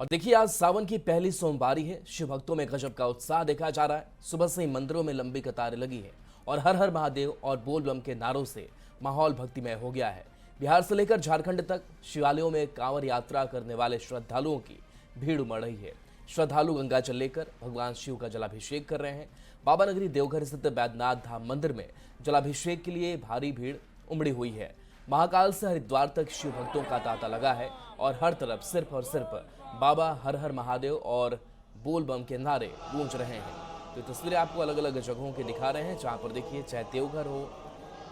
और देखिए आज सावन की पहली सोमवारी है। शिव भक्तों में गजब का उत्साह देखा जा रहा है। सुबह से ही मंदिरों में लंबी कतारें लगी है और हर हर महादेव और बोल बम के नारों से माहौल भक्तिमय हो गया है। बिहार से लेकर झारखंड तक शिवालयों में कांवड़ यात्रा करने वाले श्रद्धालुओं की भीड़ उमड़ रही है। श्रद्धालु गंगा जल लेकर भगवान शिव का जलाभिषेक कर रहे हैं। बाबा नगरी देवघर स्थित बैद्यनाथ धाम मंदिर में जलाभिषेक के लिए भारी भीड़ उमड़ी हुई है। महाकाल से हरिद्वार तक शिव भक्तों का तांता लगा है और हर तरफ सिर्फ और सिर्फ बाबा हर हर महादेव और बोल बम के नारे गूंज रहे हैं। तो तस्वीरें आपको अलग अलग जगहों के दिखा रहे हैं, जहां पर देखिए चाहे देवघर हो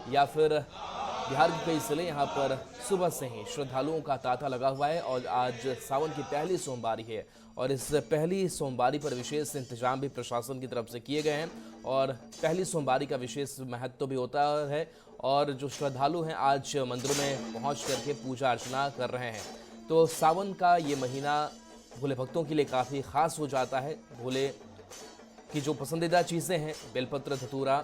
या फिर बिहार के कई जिले, यहाँ पर सुबह से ही श्रद्धालुओं का तांता लगा हुआ है। और आज सावन की पहली सोमवारी है और इस पहली सोमवारी पर विशेष इंतजाम भी प्रशासन की तरफ से किए गए हैं और पहली सोमवारी का विशेष महत्व भी होता है। और जो श्रद्धालु हैं आज मंदिरों में पहुंच करके पूजा अर्चना कर रहे हैं। तो सावन का ये महीना भोले भक्तों के लिए काफ़ी खास हो जाता है। भोले की जो पसंदीदा चीज़ें हैं, बेलपत्र, धतूरा,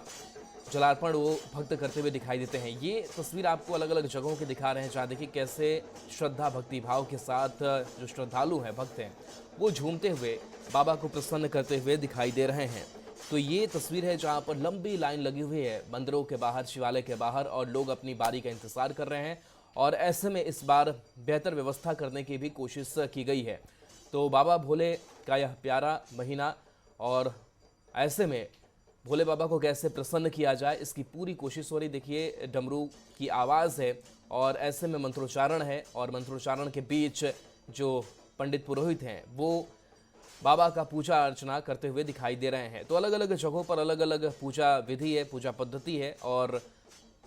जलार्पण, वो भक्त करते हुए दिखाई देते हैं। ये तस्वीर आपको अलग अलग जगहों के दिखा रहे हैं, जहाँ देखिए कैसे श्रद्धा भक्ति भाव के साथ जो श्रद्धालु हैं, भक्त हैं, वो झूमते हुए बाबा को प्रसन्न करते हुए दिखाई दे रहे हैं। तो ये तस्वीर है जहाँ पर लंबी लाइन लगी हुई है मंदिरों के बाहर, शिवालय के बाहर, और लोग अपनी बारी का इंतजार कर रहे हैं। और ऐसे में इस बार बेहतर व्यवस्था करने की भी कोशिश की गई है। तो बाबा भोले का यह प्यारा महीना, और ऐसे में भोले बाबा को कैसे प्रसन्न किया जाए, इसकी पूरी कोशिश हो रही। देखिए डमरू की आवाज़ है और ऐसे में मंत्रोच्चारण है, और मंत्रोच्चारण के बीच जो पंडित पुरोहित हैं वो बाबा का पूजा अर्चना करते हुए दिखाई दे रहे हैं। तो अलग अलग जगहों पर अलग अलग पूजा विधि है, पूजा पद्धति है, और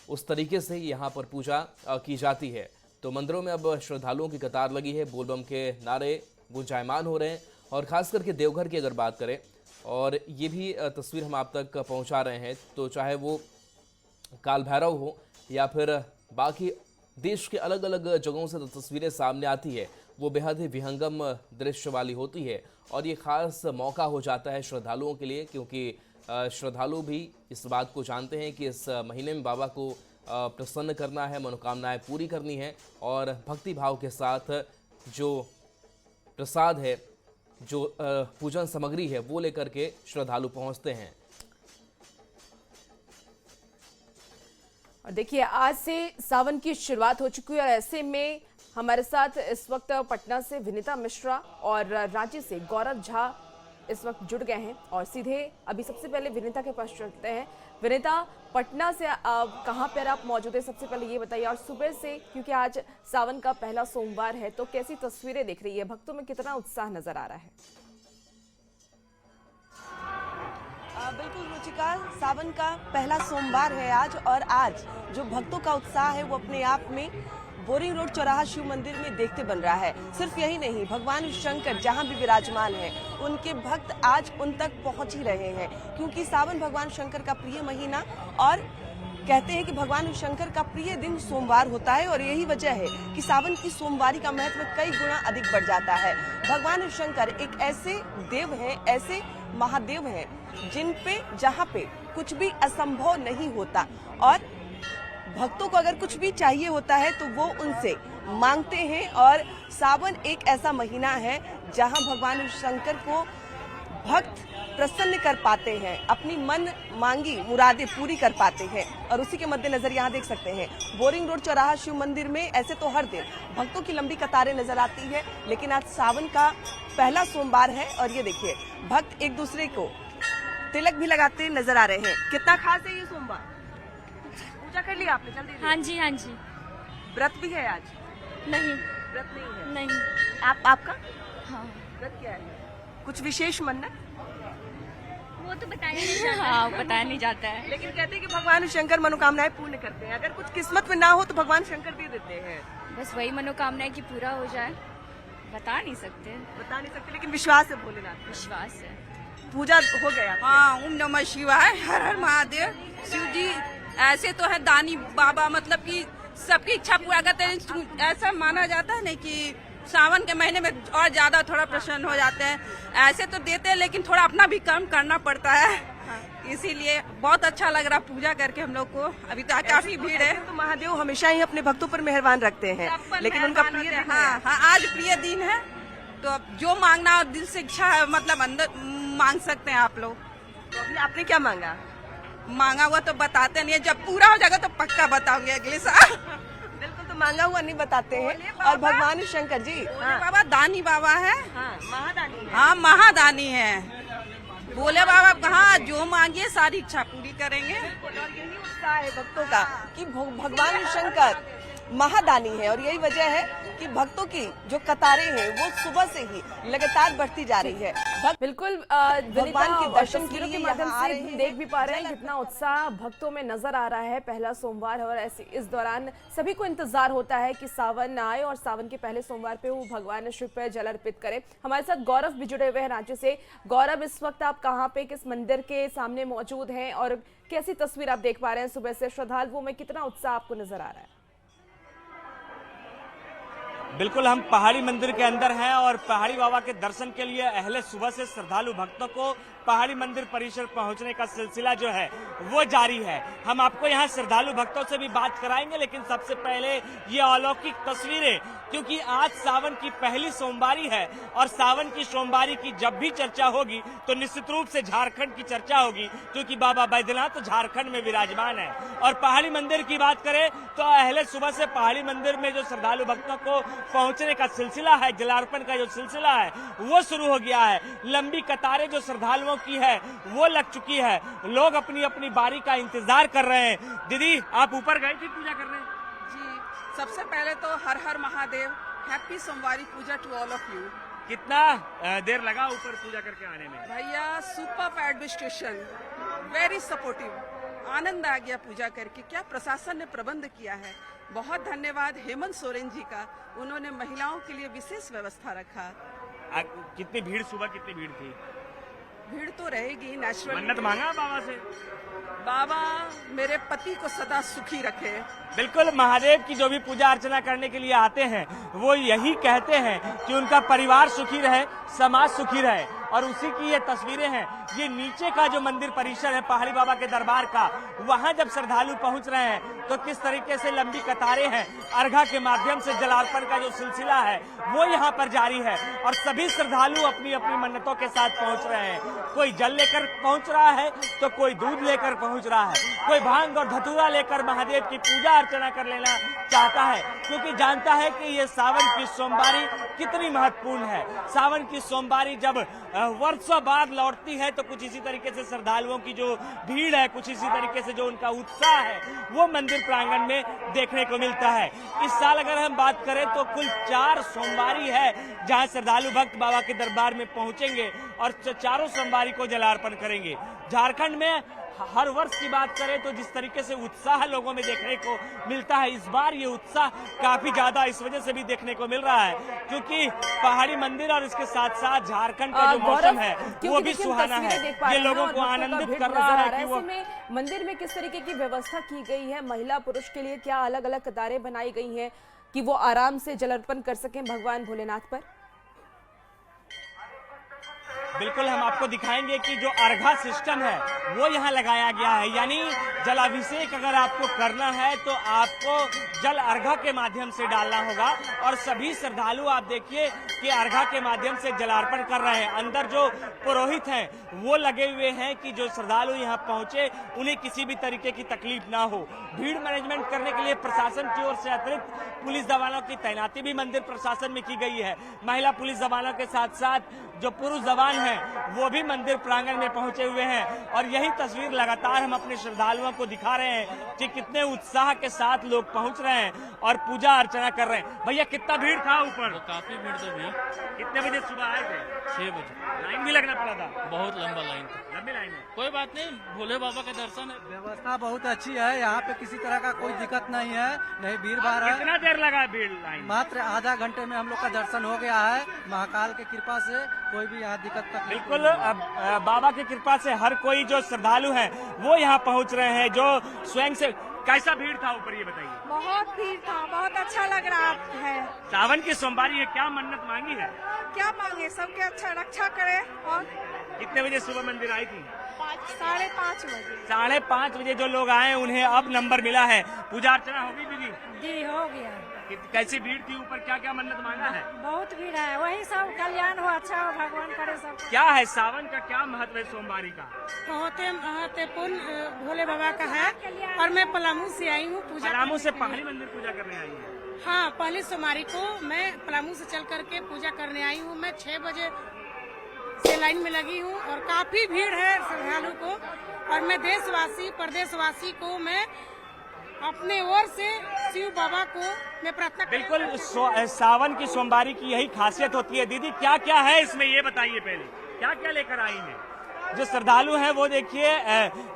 उस तरीके से यहाँ पर पूजा की जाती है। तो मंदिरों में अब श्रद्धालुओं की कतार लगी है, बोल बम के नारे गुंजायमान हो रहे हैं। और ख़ास करके देवघर की अगर बात करें, और ये भी तस्वीर हम आप तक पहुँचा रहे हैं, तो चाहे वो काल भैरव हो या फिर बाकी देश के अलग अलग जगहों से तस्वीरें सामने आती है, वो बेहद ही विहंगम दृश्य वाली होती है। और ये ख़ास मौका हो जाता है श्रद्धालुओं के लिए, क्योंकि श्रद्धालु भी इस बात को जानते हैं कि इस महीने में बाबा को प्रसन्न करना है, मनोकामनाएं पूरी करनी है, और भक्ति भाव के साथ जो प्रसाद है, जो पूजन सामग्री है, वो लेकर के श्रद्धालु पहुंचते हैं। और देखिए आज से सावन की शुरुआत हो चुकी है, और ऐसे में हमारे साथ इस वक्त पटना से विनीता मिश्रा और रांची से गौरव झा इस वक्त जुड़ गए हैं। और सीधे अभी सबसे पहले विनीता के पास चलते हैं। विनीता, पटना से कहाँ पर आप मौजूद हैं, सबसे पहले ये बताइए। और सुबह से, क्योंकि आज सावन का पहला सोमवार है, तो कैसी तस्वीरें दिख रही है, भक्तों में कितना उत्साह नजर आ रहा है? बिल्कुल रुचिका, सावन का पहला सोमवार है आज, और आज जो भक्तों का उत्साह है वो अपने आप में बोरिंग रोड चौराहा शिव मंदिर में देखते बन रहा है। सिर्फ यही नहीं, भगवान शंकर जहां भी विराजमान है, उनके भक्त आज उन तक पहुंच ही रहे हैं, क्योंकि सावन भगवान शंकर का प्रिय महीना, और कहते हैं कि भगवान शंकर का प्रिय दिन सोमवार होता है, और यही वजह है कि सावन की सोमवारी का महत्व कई गुना अधिक बढ़ जाता है। भगवान शंकर एक ऐसे देव हैं, ऐसे महादेव हैं, जिन पे जहाँ पे कुछ भी असंभव नहीं होता, और भक्तों को अगर कुछ भी चाहिए होता है तो वो उनसे मांगते हैं। और सावन एक ऐसा महीना है जहां भगवान शंकर को भक्त प्रसन्न कर पाते हैं, अपनी मन मांगी मुरादें पूरी कर पाते हैं। और उसी के मद्देनजर यहाँ देख सकते हैं बोरिंग रोड चौराहा शिव मंदिर में ऐसे तो हर दिन भक्तों की लंबी कतारें नजर आती है, लेकिन आज सावन का पहला सोमवार है, और ये देखिए भक्त एक दूसरे को तिलक भी लगाते नजर आ रहे हैं। कितना खास है ये सोमवार? पूजा कर लिया आपने? जल्दी? हाँ जी, हाँ जी। व्रत भी है आज? नहीं, व्रत नहीं है। नहीं। आपका? हाँ। व्रत क्या है? कुछ विशेष मन्नत? वो तो बताया नहीं जाता। हाँ, बताया नहीं जाता है। लेकिन कहते हैं कि भगवान शंकर मनोकामनाएं पूर्ण करते हैं, अगर कुछ किस्मत में ना हो तो भगवान शंकर दे देते हैं। बस वही मनोकामना है कि पूरा हो जाए। बता नहीं सकते। लेकिन विश्वास है भोलेनाथ? विश्वास है। पूजा हो गया? हाँ, ओम नमः शिवाय, हर हर महादेव। शिव जी ऐसे तो है दानी बाबा, मतलब कि सबकी इच्छा पूरा करते हैं। ऐसा माना जाता है नहीं कि सावन के महीने में और ज्यादा थोड़ा प्रसन्न हो जाते हैं। ऐसे तो देते हैं, लेकिन थोड़ा अपना भी काम करना पड़ता है। इसीलिए बहुत अच्छा लग रहा पूजा करके हम लोग को। अभी तो काफी भीड़ है। तो महादेव हमेशा ही अपने भक्तों पर मेहरबान रखते हैं, लेकिन उनका प्रिय दिन है। हाँ, आज प्रिय दिन है। तो अब जो मांगना हो दिल से इच्छा है मतलब अंदर मांग सकते हैं आप लोग। तो अभी आपने क्या मांगा? मांगा हुआ तो बताते नहीं है, जब पूरा हो जाएगा तो पक्का बताओगे अगले साल। बिल्कुल, तो मांगा हुआ नहीं बताते हैं। और भगवान शंकर जी बाबा दानी बाबा है, महादानी है। हाँ महादानी है। बोले बाबा कहाँ जो मांगिए सारी इच्छा पूरी करेंगे। और यही उत्साह है भक्तों का कि भगवान शंकर महादानी है, और यही वजह है कि भक्तों की जो कतारें हैं वो सुबह से ही लगातार बढ़ती जा रही है। बिल्कुल भगवान के दर्शन के तस्वीरों लिए के माध्यम यहाँ आ से रहे हम हैं। देख भी पा रहे हैं कितना उत्साह भक्तों में नजर आ रहा है। पहला सोमवार है और ऐसे इस दौरान सभी को इंतजार होता है कि सावन आए और सावन के पहले सोमवार पे वो भगवान शिव पे जल अर्पित करे। हमारे साथ गौरव भी जुड़े हुए हैं रांची से। गौरव, इस वक्त आप कहाँ पे, किस मंदिर के सामने मौजूद हैं और कैसी तस्वीर आप देख पा रहे हैं सुबह से? श्रद्धालुओं में कितना उत्साह आपको नजर आ रहा है? बिल्कुल, हम पहाड़ी मंदिर के अंदर हैं और पहाड़ी बाबा के दर्शन के लिए अहले सुबह से श्रद्धालु भक्तों को पहाड़ी मंदिर परिसर पहुंचने का सिलसिला जो है वो जारी है। हम आपको यहाँ श्रद्धालु भक्तों से भी बात कराएंगे, लेकिन सबसे पहले ये अलौकिक तस्वीरें, क्योंकि आज सावन की पहली सोमवारी है और सावन की सोमवारी की जब भी चर्चा होगी तो निश्चित रूप से झारखंड की चर्चा होगी, क्योंकि बाबा बैद्यनाथ तो झारखंड में विराजमान है। और पहाड़ी मंदिर की बात करें तो अहले सुबह से पहाड़ी मंदिर में जो श्रद्धालु भक्तों को पहुंचने का सिलसिला है, जलार्पण का जो सिलसिला है वो शुरू हो गया है। लंबी कतारें जो श्रद्धालुओं की है वो लग चुकी है, लोग अपनी अपनी बारी का इंतजार कर रहे हैं। दीदी, आप ऊपर गए थी पूजा करने? जी, सबसे पहले तो हर हर महादेव, हैप्पी सोमवारी पूजा टू ऑल ऑफ यू। कितना देर लगा ऊपर पूजा करके आने में? भैया सुपर एडमिनिस्ट्रेशन, वेरी सपोर्टिव, आनंद आ गया पूजा करके। क्या प्रशासन ने प्रबंध किया है, बहुत धन्यवाद हेमंत सोरेन जी का, उन्होंने महिलाओं के लिए विशेष व्यवस्था रखा। कितनी भीड़, सुबह कितनी भीड़ थी? भीड़ तो रहेगी नेचुरल। मन्नत मांगा बाबा से? बाबा मेरे पति को सदा सुखी रखे। बिल्कुल, महादेव की जो भी पूजा अर्चना करने के लिए आते हैं वो यही कहते हैं कि उनका परिवार सुखी रहे, समाज सुखी रहे, और उसी की ये तस्वीरें हैं। ये नीचे का जो मंदिर परिसर है पहाड़ी बाबा के दरबार का, वहां जब श्रद्धालु पहुंच रहे हैं तो किस तरीके से लंबी कतारें हैं। अर्घा के माध्यम से जलार्पण का जो सिलसिला है वो यहाँ पर जारी है और सभी श्रद्धालु अपनी अपनी मन्नतों के साथ पहुंच रहे हैं। कोई जल लेकर पहुंच रहा है तो कोई दूध लेकर पहुंच रहा है, कोई भांग और धतूरा लेकर महादेव की पूजा अर्चना कर लेना चाहता है, क्योंकि जानता है कि ये सावन की सोमवारी कितनी महत्वपूर्ण है। सावन की सोमवारी जब वर्षों बाद लौटती है तो कुछ इसी तरीके से श्रद्धालुओं की जो भीड़ है, कुछ इसी तरीके से जो उनका उत्साह है वो मंदिर प्रांगण में देखने को मिलता है। इस साल अगर हम बात करें तो कुल 4 सोमवारी है जहां श्रद्धालु भक्त बाबा के दरबार में पहुंचेंगे और चारों सोमवारी को जलार्पण करेंगे। झारखंड में हर वर्ष की बात करें तो जिस तरीके से उत्साह लोगों में देखने को मिलता है, इस बार ये उत्साह काफी ज्यादा इस वजह से भी देखने को मिल रहा है क्योंकि पहाड़ी मंदिर और इसके साथ साथ झारखंड का जो मौसम है वो भी सुहाना है। ये लोगों को आनंदित कर रहा है कि वो मंदिर में किस तरीके की व्यवस्था की गई है, महिला पुरुष के लिए क्या अलग अलग कतारें बनाई गई हैं कि वो आराम से जल अर्पण कर सकें भगवान भोलेनाथ पर। बिल्कुल, हम आपको दिखाएंगे कि जो अर्घा सिस्टम है वो यहाँ लगाया गया है, यानी जलाभिषेक अगर आपको करना है तो आपको जल अर्घा के माध्यम से डालना होगा और सभी श्रद्धालु आप देखिए कि अर्घा के माध्यम से जलार्पण कर रहे हैं। अंदर जो पुरोहित हैं वो लगे हुए हैं कि जो श्रद्धालु यहाँ पहुंचे उन्हें किसी भी तरीके की तकलीफ ना हो। भीड़ मैनेजमेंट करने के लिए प्रशासन की ओर से अतिरिक्त पुलिस जवानों की तैनाती भी मंदिर प्रशासन में की गई है। महिला पुलिस जवानों के साथ साथ जो पुरुष जवान हैं वो भी मंदिर प्रांगण में पहुंचे हुए हैं और यही तस्वीर लगातार हम अपने श्रद्धालुओं को दिखा रहे हैं कि कितने उत्साह के साथ लोग पहुंच रहे हैं और पूजा अर्चना कर रहे हैं। भैया, कितना भीड़ था ऊपर? तो काफी भीड़ तो भी। कितने बजे सुबह आए थे? 6 बजे। लाइन भी लगना पड़ा था? बहुत लंबा लाइन था। लंबी लाइन है। कोई बात नहीं, भोले बाबा के दर्शन है। व्यवस्था बहुत अच्छी है, यहाँ पे किसी तरह का कोई दिक्कत नहीं है, नहीं भीड़ भाड़ है। कितना देर लगा भीड़ लाइन? मात्र आधा घंटे में हम लोग का दर्शन हो गया है। महाकाल की कृपा से कोई भी यहाँ दिक्कत तक। बिल्कुल, अब बाबा की कृपा से हर कोई जो श्रद्धालु हैं वो यहाँ पहुँच रहे हैं। जो स्वयं से कैसा भीड़ था ऊपर ये बताइए? बहुत भीड़ था, बहुत अच्छा लग रहा है। सावन की सोमवारी है, क्या मन्नत मांगी है? क्या मांगे, सबके अच्छा रक्षा करे। और कितने बजे सुबह मंदिर आई थी? 5:30 बजे। 5:30 बजे जो लोग आए उन्हें अब नंबर मिला है। पूजा अर्चना होगी दीदी? जी हो गया। कैसी भीड़ थी ऊपर, क्या क्या मन्नत मांगा है? बहुत भीड़ है, वही सब कल्याण हो, अच्छा हो, भगवान करे सब। क्या है सावन का, क्या महत्व है सोमवारी का? बहुत महत्वपूर्ण भोले बाबा का है। और मैं पलामू से आई हूँ पूजा। पलामू से पहाड़ी मंदिर पूजा करने आई है? हाँ, पहली सोमवारी को मैं पलामू से चल करके पूजा करने आई हूँ। मैं 6 बजे से लाइन में लगी हूँ और काफी भीड़ है श्रद्धालु को। और मैं देशवासी प्रदेशवासी को मैं अपने ओर से शिव बाबा को मैं प्रार्थना बिल्कुल सावन की सोमवारी की यही खासियत होती है। दीदी क्या क्या है इसमें ये बताइए, पहले क्या क्या लेकर आई हैं? जो श्रद्धालु हैं वो देखिए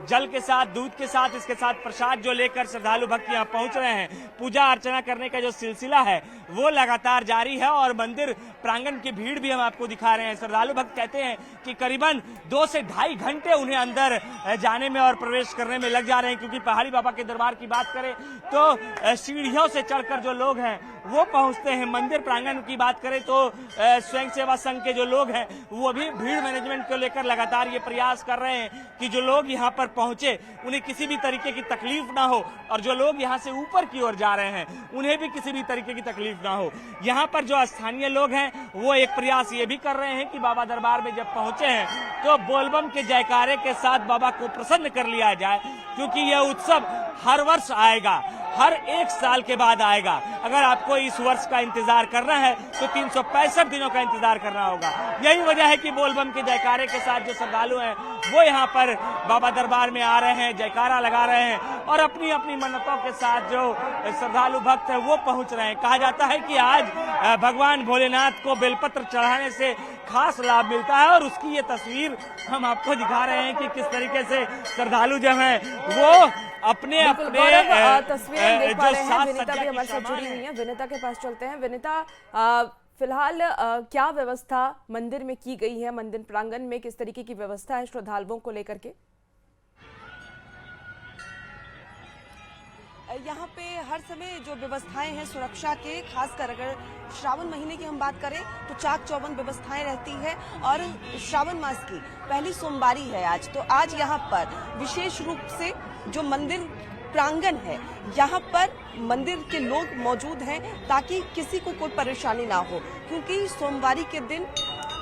जल के साथ, दूध के साथ, इसके साथ प्रसाद जो लेकर श्रद्धालु भक्त यहाँ पहुंच रहे हैं। पूजा अर्चना करने का जो सिलसिला है वो लगातार जारी है और मंदिर प्रांगण की भीड़ भी हम आपको दिखा रहे हैं। श्रद्धालु भक्त कहते हैं कि करीबन 2 से ढाई घंटे उन्हें अंदर जाने में और प्रवेश करने में लग जा रहे हैं, क्योंकि पहाड़ी बाबा के दरबार की बात करें तो सीढ़ियों से चढ़कर जो लोग हैं वो पहुंचते हैं। मंदिर प्रांगण की बात करें तो स्वयं सेवा संघ के जो लोग हैं वो भी भीड़ मैनेजमेंट को लेकर लगातार ये प्रयास कर रहे हैं कि जो लोग यहाँ पर पहुंचे उन्हें किसी भी तरीके की तकलीफ ना हो, और जो लोग यहाँ से ऊपर की ओर जा रहे हैं उन्हें भी किसी भी तरीके की तकलीफ ना हो। यहाँ पर जो स्थानीय लोग हैं वो एक प्रयास ये भी कर रहे हैं कि बाबा दरबार में जब पहुंचे हैं तो बोलबम के जयकारे के साथ बाबा को प्रसन्न कर लिया जाए, क्योंकि यह उत्सव हर वर्ष आएगा, हर 1 साल के बाद आएगा। अगर आपको इस वर्ष का इंतजार करना है तो 365 दिनों का इंतजार करना होगा। यही वजह है कि बोलबम के जयकारे के साथ जो श्रद्धालु हैं वो यहाँ पर बाबा दरबार में आ रहे हैं, जयकारा लगा रहे हैं और अपनी अपनी मन्नतों के साथ जो श्रद्धालु भक्त है वो पहुंच रहे हैं। कहा जाता है कि आज भगवान भोलेनाथ को बेलपत्र चढ़ाने से खास लाभ मिलता है और उसकी ये तस्वीर हम आपको दिखा रहे हैं कि किस तरीके से श्रद्धालु जो हैं वो अपने तस्वीरें देख पा रहे हैं। विनीता भी हमारे साथ जुड़ी हुई है, विनीता के पास चलते हैं। विनीता, फिलहाल क्या व्यवस्था मंदिर में की गई है? मंदिर प्रांगण में किस तरीके की व्यवस्था है श्रद्धालुओं को लेकर के? यहाँ पे हर समय जो व्यवस्थाएं हैं सुरक्षा के, खासकर अगर श्रावण महीने की हम बात करें तो चाक चौबंद व्यवस्थाएं रहती है और श्रावण मास की पहली सोमवारी है आज, तो आज यहाँ पर विशेष रूप से जो मंदिर प्रांगण है यहाँ पर मंदिर के लोग मौजूद हैं ताकि किसी को कोई परेशानी ना हो, क्योंकि सोमवारी के दिन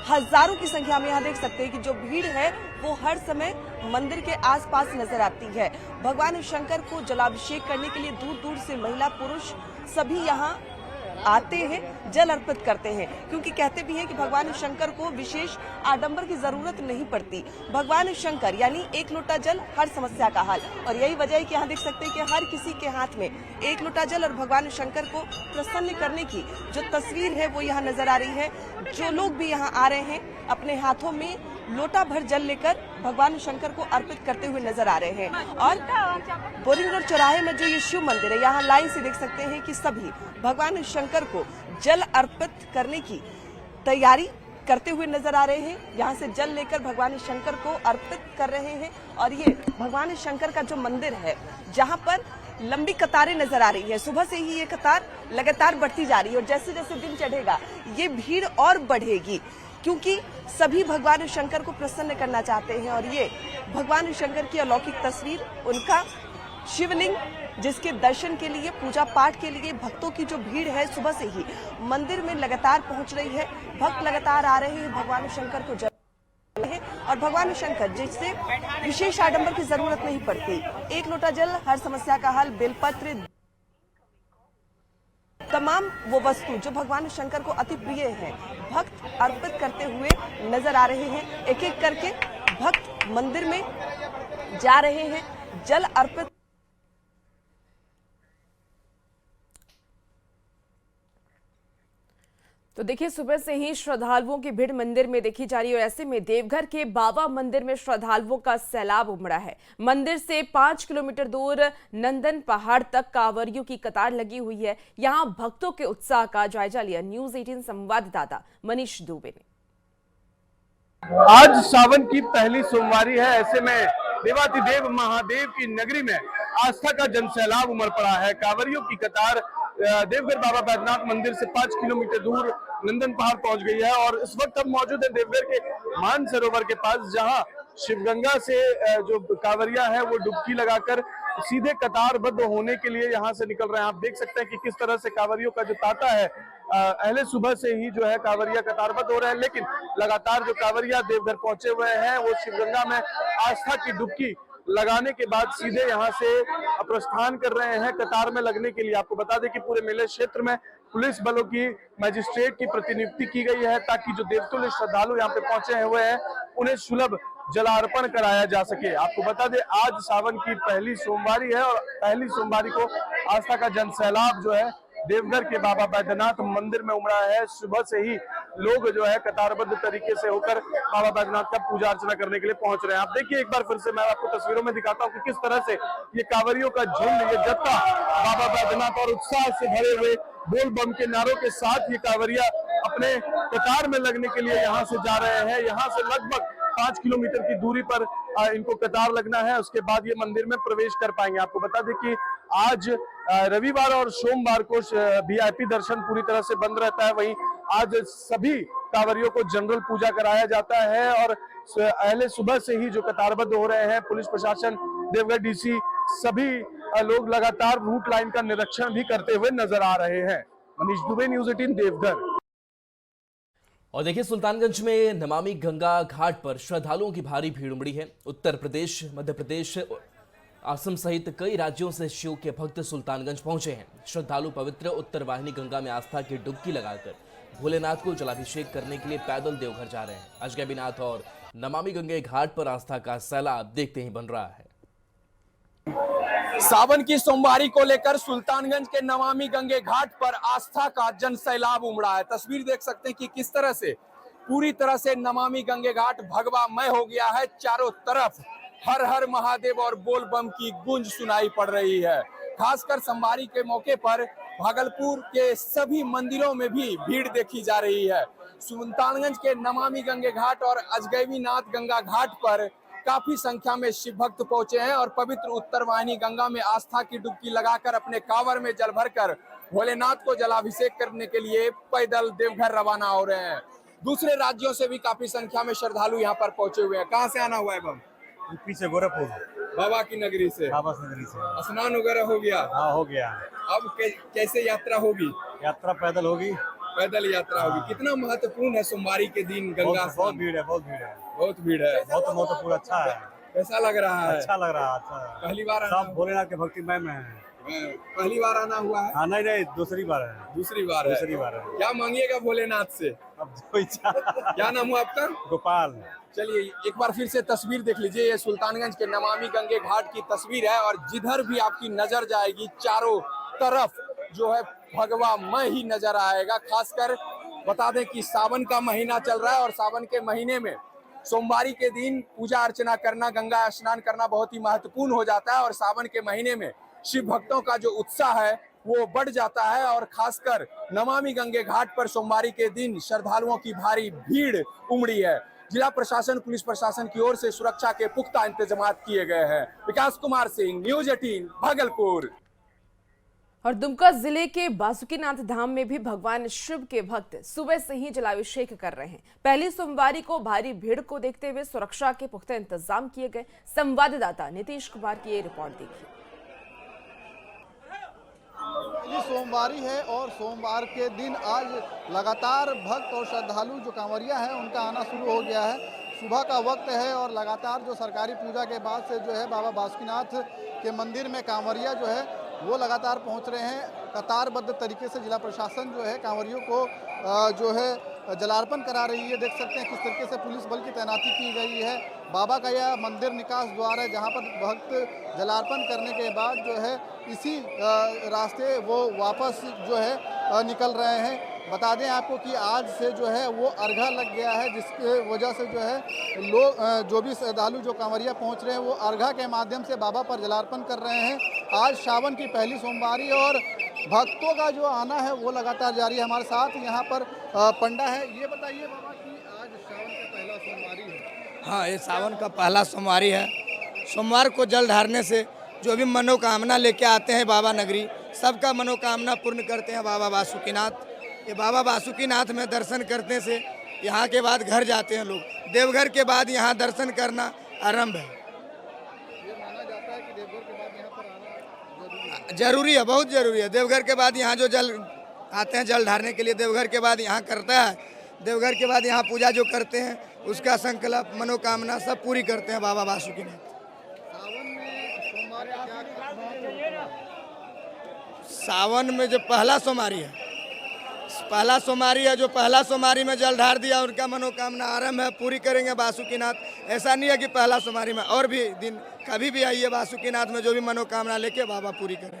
हजारों की संख्या में यहाँ देख सकते हैं कि जो भीड़ है वो हर समय मंदिर के आसपास नजर आती है। भगवान शंकर को जलाभिषेक करने के लिए दूर दूर से महिला पुरुष सभी यहाँ आते हैं, जल अर्पित करते हैं, क्योंकि कहते भी हैं कि भगवान शंकर को विशेष आडंबर की जरूरत नहीं पड़ती। भगवान शंकर यानी 1 लोटा जल हर समस्या का हल, और यही वजह है कि यहाँ देख सकते हैं कि हर किसी के हाथ में 1 लोटा जल और भगवान शंकर को प्रसन्न करने की जो तस्वीर है वो यहाँ नजर आ रही है। जो लोग भी यहाँ आ रहे हैं अपने हाथों में लोटा भर जल लेकर भगवान शंकर को अर्पित करते हुए नजर आ रहे हैं। और बोरिंग रोड चौराहे में जो ये शिव मंदिर है यहाँ लाइन से देख सकते हैं कि सभी भगवान शंकर को जल अर्पित करने की तैयारी करते हुए नजर आ रहे हैं। यहाँ से जल लेकर भगवान शंकर को अर्पित कर रहे हैं और ये भगवान शंकर का जो मंदिर है जहाँ पर लंबी कतारें नजर आ रही है। सुबह से ही ये कतार लगातार बढ़ती जा रही है और जैसे जैसे दिन चढ़ेगा ये भीड़ और बढ़ेगी, क्योंकि सभी भगवान शंकर को प्रसन्न करना चाहते हैं। और ये भगवान शंकर की अलौकिक तस्वीर, उनका शिवलिंग जिसके दर्शन के लिए, पूजा पाठ के लिए भक्तों की जो भीड़ है सुबह से ही मंदिर में लगातार पहुंच रही है। भक्त लगातार आ रहे हैं भगवान शंकर को जल है और भगवान शंकर जिससे विशेष आडंबर की जरूरत नहीं पड़ती। 1 लोटा जल हर समस्या का हल, बेलपत्र, तमाम वो वस्तु जो भगवान शंकर को अति प्रिय है भक्त अर्पित करते हुए नजर आ रहे हैं। एक एक करके भक्त मंदिर में जा रहे हैं, जल अर्पित। तो देखिए सुबह से ही श्रद्धालुओं की भीड़ मंदिर में देखी जा रही है और ऐसे में देवघर के बाबा मंदिर में श्रद्धालुओं का सैलाब उमड़ा है। मंदिर से 5 किलोमीटर दूर नंदन पहाड़ तक कांवरियों की कतार लगी हुई है। यहां भक्तों के उत्साह का जायजा लिया न्यूज़ 18 संवाददाता मनीष दुबे ने। आज सावन की पहली सोमवारी है, ऐसे में देवाधिदेव महादेव की नगरी में आस्था का जनसैलाब उमड़ पड़ा है। कांवरियों की कतार देवघर बाबा बैद्यनाथ मंदिर से 5 किलोमीटर दूर नंदन पहाड़ पहुंच गई है और इस वक्त हम मौजूद हैं देवघर के मान सरोवर के पास, जहां शिवगंगा से जो कांवरिया है वो डुबकी लगाकर सीधे कतारबद्ध होने के लिए यहाँ से निकल रहे हैं। आप देख सकते हैं कि किस तरह से कांवरियों का जो तांता है, पहले सुबह से ही जो है कांवरिया कतारबद्ध हो रहे हैं, लेकिन लगातार जो कांवरिया देवघर पहुंचे हुए हैं वो शिवगंगा में आस्था की डुबकी लगाने के बाद सीधे यहाँ से प्रस्थान कर रहे हैं कतार में लगने के लिए। आपको बता दें कि पूरे मेले क्षेत्र में पुलिस बलों की, मजिस्ट्रेट की प्रतिनियुक्ति की गई है ताकि जो देवतुल्य श्रद्धालु यहाँ पे पहुंचे हुए हैं उन्हें सुलभ जलार्पण कराया जा सके। आपको बता दें आज सावन की पहली सोमवारी है और पहली सोमवारी को आस्था का जनसैलाब जो है देवघर के बाबा बैद्यनाथ मंदिर में उमड़ा है। सुबह से ही लोग जो है कतारबद्ध तरीके से होकर बाबा बैद्यनाथ का पूजा अर्चना करने के लिए पहुंच रहे हैं। आप देखिए एक बार फिर से मैं आपको तस्वीरों में दिखाता हूं कि किस तरह से ये कांवरियों का झुंड, ये जत्था बाबा बैद्यनाथ और उत्साह से भरे हुए बोल बम के नारों के साथ ये कांवरिया अपने कतार में लगने के लिए यहाँ से जा रहे हैं। यहाँ से लगभग 5 किलोमीटर की दूरी पर इनको कतार लगना है, उसके बाद ये मंदिर में प्रवेश कर पाएंगे। आपको बता दें कि आज रविवार और सोमवार को वीआईपी दर्शन पूरी तरह से बंद रहता है, वहीं आज सभी कांवरियों को जनरल पूजा कराया जाता है और पहले सुबह से ही जो कतारबद्ध हो रहे हैं पुलिस प्रशासन, देवघर डीसी, सभी लोग लगातार रूट लाइन का निरीक्षण भी करते हुए नजर आ रहे हैं। मनीष दुबे, न्यूज़ 18 देवघर। और देखिए सुल्तानगंज में नमामि गंगा घाट पर श्रद्धालुओं की भारी भीड़ उमड़ी है। उत्तर प्रदेश, मध्य प्रदेश, असम सहित कई राज्यों से शिव के भक्त सुल्तानगंज पहुंचे हैं। श्रद्धालु पवित्र उत्तर वाहिनी गंगा में आस्था की डुबकी लगाकर भोलेनाथ को जलाभिषेक करने के लिए पैदल देवघर जा रहे हैं। अजगैबीनाथ और नमामि गंगे घाट पर आस्था का सैलाब देखते ही बन रहा है। सावन की सोमवारी को लेकर सुल्तानगंज के नमामि गंगे घाट पर आस्था का जन सैलाब उमड़ा है। तस्वीर देख सकते हैं कि किस तरह से पूरी तरह से नमामि गंगे घाट भगवामय हो गया है। चारों तरफ हर हर महादेव और बोल बम की गूंज सुनाई पड़ रही है। खासकर सोमवारी के मौके पर भागलपुर के सभी मंदिरों में भी भीड़ देखी जा रही है। सुल्तानगंज के नमामि गंगे घाट और अजगैबीनाथ गंगा घाट पर काफी संख्या में शिव भक्त पहुंचे हैं और पवित्र उत्तर वाहिनी गंगा में आस्था की डुबकी लगाकर अपने कांवर में जल भरकर भोलेनाथ को जलाभिषेक करने के लिए पैदल देवघर रवाना हो रहे हैं। दूसरे राज्यों से भी काफी संख्या में श्रद्धालु यहाँ पर पहुंचे हुए हैं। कहाँ से आना हुआ है बम? यूपी से, गोरखपुर, बाबा की नगरी से। बाबा की नगरी से। स्नान वगैरह हो गया? हाँ हो गया। अब कैसे यात्रा होगी? यात्रा पैदल होगी। पैदल यात्रा होगी। कितना महत्वपूर्ण है सोमवारी के दिन गंगा? बहुत भीड़ है, बहुत भीड़ है, बहुत भीड़ है। बहुत महत्वपूर्ण। अच्छा है। कैसा लग रहा है? अच्छा लग रहा है। अच्छा पहली बार सब भोलेनाथ के भक्तिमय में है। पहली बार आना हुआ है? हाँ नहीं, दूसरी बार है। दूसरी बार है। दूसरी बार है। क्या मांगिएगा भोलेनाथ से? अब जो इच्छा। क्या नाम हुआ आपका? गोपाल। चलिए एक बार फिर से तस्वीर देख लीजिए। ये सुल्तानगंज के नमामि गंगे घाट की तस्वीर है और जिधर भी आपकी नजर जाएगी चारों तरफ जो है भगवामय ही नजर आएगा। खासकर बता दें कि सावन का महीना चल रहा है और सावन के महीने में सोमवारी के दिन पूजा अर्चना करना, गंगा स्नान करना बहुत ही महत्वपूर्ण हो जाता है और सावन के महीने में शिव भक्तों का जो उत्साह है वो बढ़ जाता है और खासकर नमामि गंगे घाट पर सोमवारी के दिन श्रद्धालुओं की भारी भीड़ उमड़ी है। जिला प्रशासन, पुलिस प्रशासन की ओर से सुरक्षा के पुख्ता इंतजाम किए गए हैं। विकास कुमार सिंह, न्यूज़ 18 भागलपुर। और दुमका जिले के बासुकीनाथ धाम में भी भगवान शिव के भक्त सुबह से ही जलाभिषेक कर रहे हैं। पहली सोमवारी को भारी भीड़ को देखते हुए सुरक्षा के पुख्ता इंतजाम किए गए। संवाददाता नीतीश कुमार की ये रिपोर्ट देखिए। ये सोमवारी है और सोमवार के दिन आज लगातार भक्त और श्रद्धालु जो कांवरिया हैं उनका आना शुरू हो गया है। सुबह का वक्त है और लगातार जो सरकारी पूजा के बाद से जो है बाबा बासुकीनाथ के मंदिर में कांवरिया जो है वो लगातार पहुंच रहे हैं। कतारबद्ध तरीके से जिला प्रशासन जो है कांवरियों को जो है जलार्पण करा रही है। देख सकते हैं किस तरीके से पुलिस बल की तैनाती की गई है। बाबा का यह मंदिर निकास द्वार है जहां पर भक्त जलार्पण करने के बाद जो है इसी रास्ते वो वापस जो है निकल रहे हैं। बता दें आपको कि आज से जो है वो अर्घा लग गया है, जिसके वजह से जो है लोग जो भी श्रद्धालु जो कांवरिया पहुंच रहे हैं वो अर्घा के माध्यम से बाबा पर जलार्पण कर रहे हैं। आज सावन की पहली सोमवारी और भक्तों का जो आना है वो लगातार जारी है। हमारे साथ यहाँ पर पंडा है। ये बताइए बाबा कि आज सावन का पहला सोमवारी है। हाँ, ये सावन का पहला सोमवारी है। सोमवार को जल ढारने से जो भी मनोकामना लेके आते हैं बाबा नगरी, सबका मनोकामना पूर्ण करते हैं बाबा बासुकीनाथ। ये बाबा बासुकीनाथ में दर्शन करने से यहाँ के बाद घर जाते हैं लोग। देवघर के बाद यहाँ दर्शन करना आरंभ है। ये माना जाता है कि देवघर के बाद यहाँ पर जरूरी है, बहुत जरूरी है। देवघर के बाद यहाँ जो जल आते हैं जल ढारने के लिए, देवघर के बाद यहाँ करता है, देवघर के बाद यहाँ पूजा जो करते हैं उसका संकल्प मनोकामना सब पूरी करते हैं बाबा बासुकीनाथ। सावन में जो पहला सोमवारी है, जो पहला सोमवारी में जल ढार दिया उनका मनोकामना आरंभ है, पूरी करेंगे बासुकीनाथ। ऐसा नहीं है कि पहला सोमवारी में, और भी दिन कभी भी आइए बासुकीनाथ में जो भी मनोकामना लेके बाबा पूरी करें।